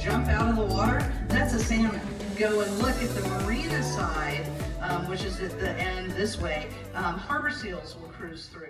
jump out of the water, that's a salmon. Go and look at the marina side, which is at the end this way. Harbor seals will cruise through.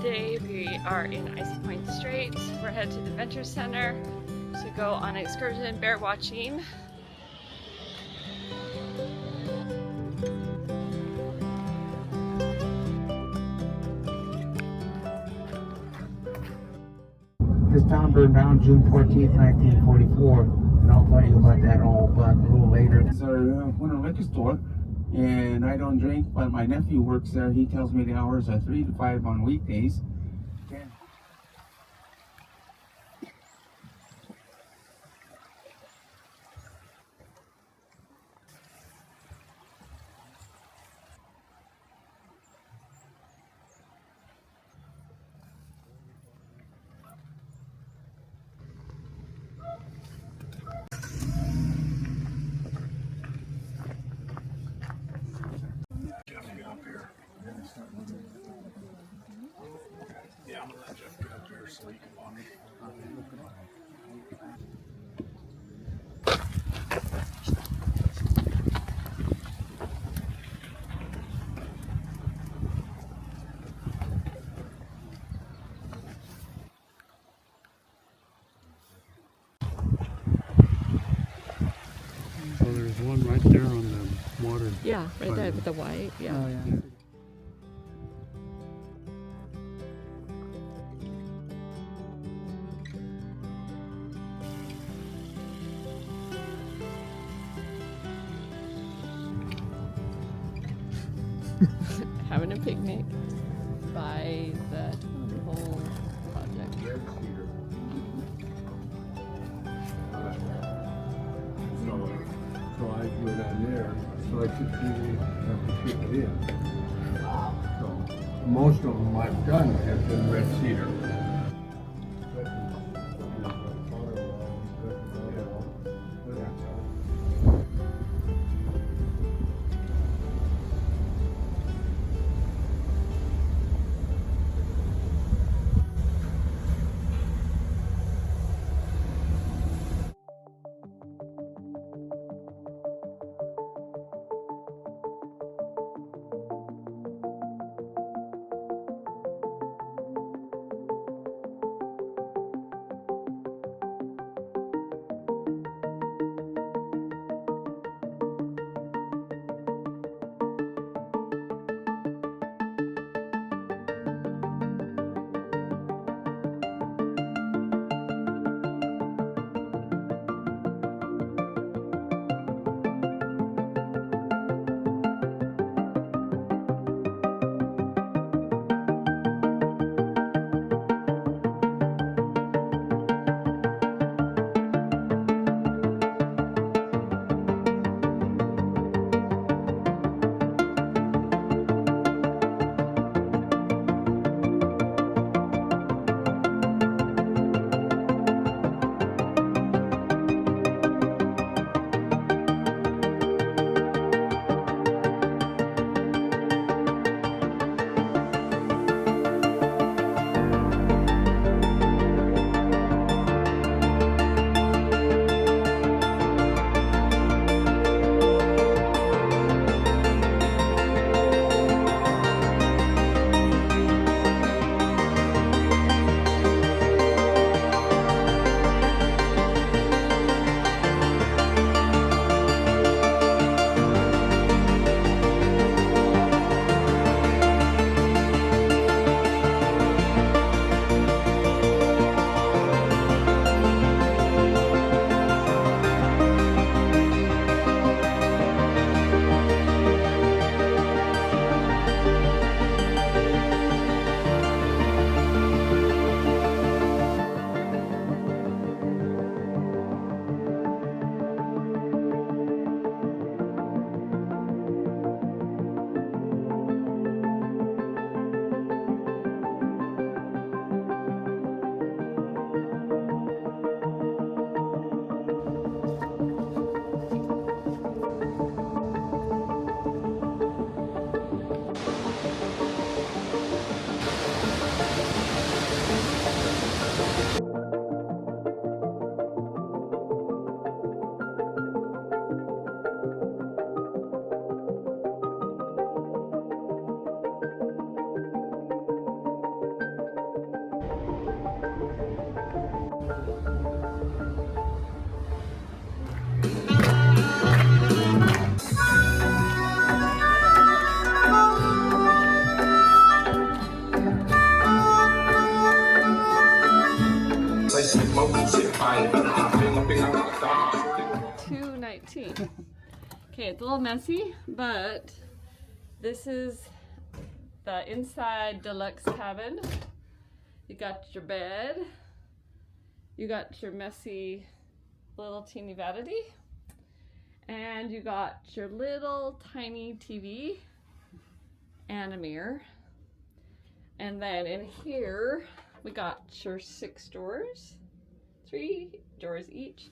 Today we are in Icy Point Straight. We're headed to the Venture Center to go on an excursion bear watching. This town burned down June 14, 1944. And I'll tell you about that all but a little later. It's our winter liquor store, and I don't drink, but my nephew works there. He tells me the hours are 3 to 5 on weekdays. Yeah, I'm gonna let Jeff get up there so he can walk. So there's one right there on the water. Yeah, right there with the white. Yeah. Oh, yeah. Having a picnic by the whole project. So I go down there, so I should have to keep it in. So most of them I've done have been red cedar. Say smoke, shit fire, ping, ping, ping, 19. Okay, it's a little messy, but this is the inside deluxe cabin. You got your bed. You got your messy little teeny vanity. And you got your little tiny TV and a mirror. And then in here, we got your 6 drawers, 3 drawers each,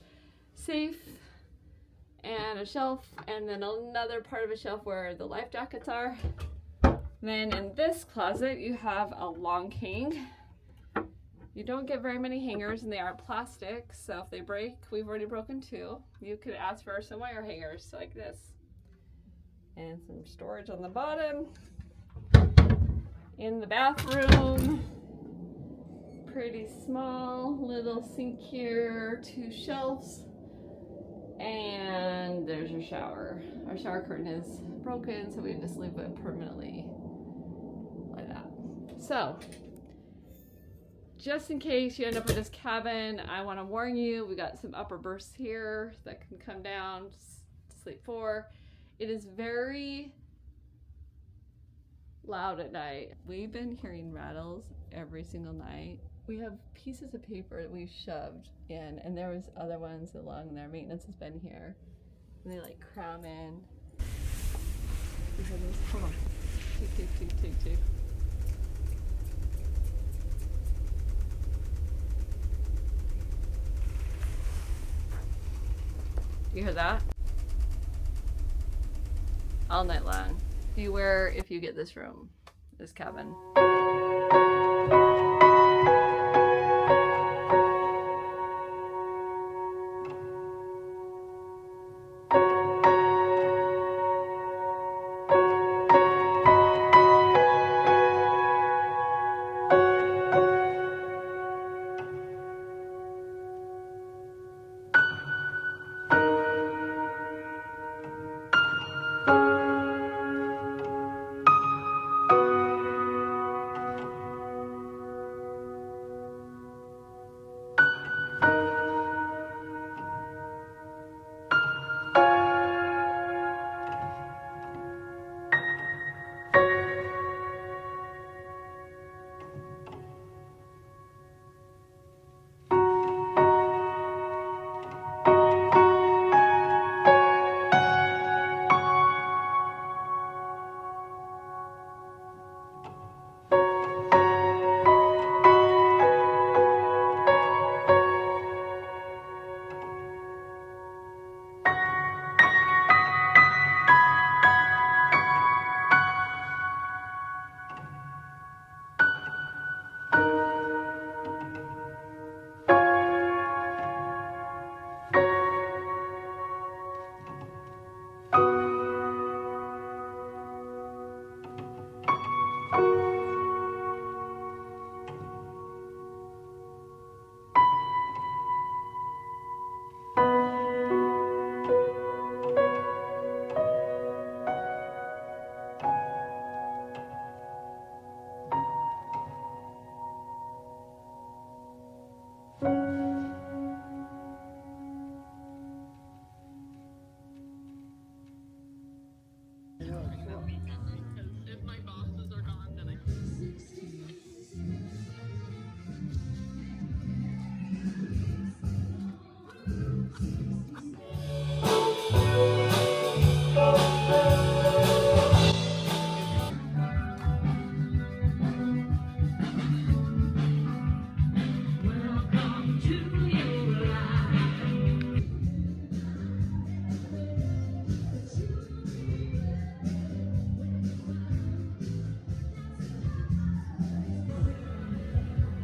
safe, and a shelf, and then another part of a shelf where the life jackets are. Then in this closet, you have a long hang. You don't get very many hangers, and they are plastic, so if they break, we've already broken 2. You could ask for some wire hangers like this. And some storage on the bottom. In the bathroom, pretty small little sink here, 2 shelves, and there's your shower. Our shower curtain is broken, so we just leave it permanently like that. So, just in case you end up with this cabin, I want to warn you, we got some upper berths here that can come down to sleep 4. It is very loud at night. We've been hearing rattles every single night. We have pieces of paper that we've shoved in, and there was other ones along there. Maintenance has been here, and they like cram in. Hold on. Tick. You hear that? All night long. Beware if you get this room, this cabin.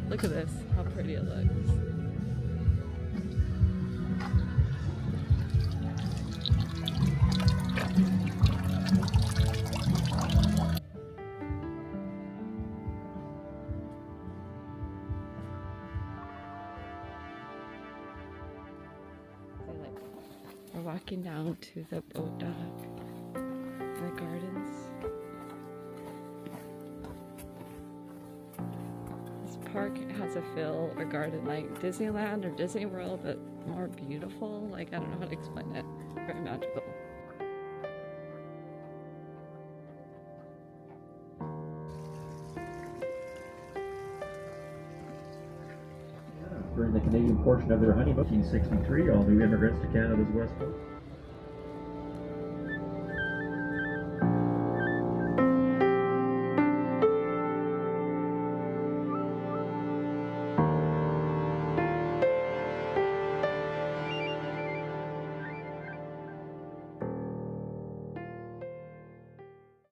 Look at this, how pretty it looks. We're walking down to the boat dock, the gardens. This park has a feel or garden like Disneyland or Disney World, but more beautiful. Like, I don't know how to explain it. magical. During the Canadian portion of their honeymoon, 1863, all new immigrants to Canada's west coast.